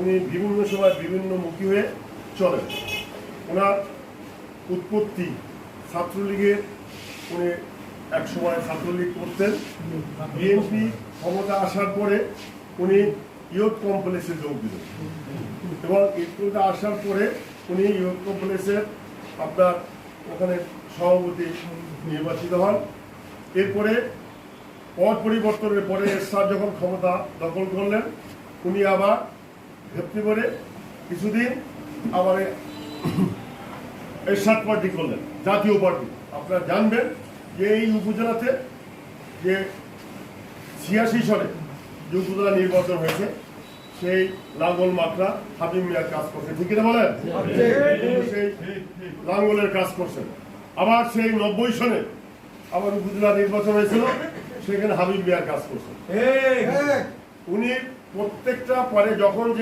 উনি বিভিন্ন সময় বিভিন্ন মুখী হয়ে চলেন। ওনার উৎপত্তি ছাত্রলীগের, উনি এক সময় ছাত্রলীগ করতেন। বিএনপি ক্ষমতা আসার পরে উনি ইয়ুথ কমপ্লেক্সে যোগ দিলেন এবং ইয়ুথ আসার পরে উনি ইয়ুথ কমপ্লেক্সের আপনার ওখানে সভাপতি নির্বাচিত হন। এরপরে পদ পরিবর্তনের পরে এরশাদ যখন ক্ষমতা দখল করলেন, উনি আবার ভেপ্তি করে কিছুদিন আবার এরশাদ পার্টি করলেন, জাতীয় পার্টি। আপনারা জানবেন যে এই উপজেলাতে যে 86 সালে যে উপজেলা নির্বাচন হয়েছে, সেই লাঙ্গল মাত্রা হাবিব মিয়ার কাজ করছে, ঠিক কিনা বলেন? সেই লাঙ্গলের কাজ করছেন। আবার সেই 90 সনে আবার উপজেলা নির্বাচন হয়েছিল, সেখানে হাবিব মিয়ার কাজ করছেন। উনি প্রত্যেকটা পরে যখন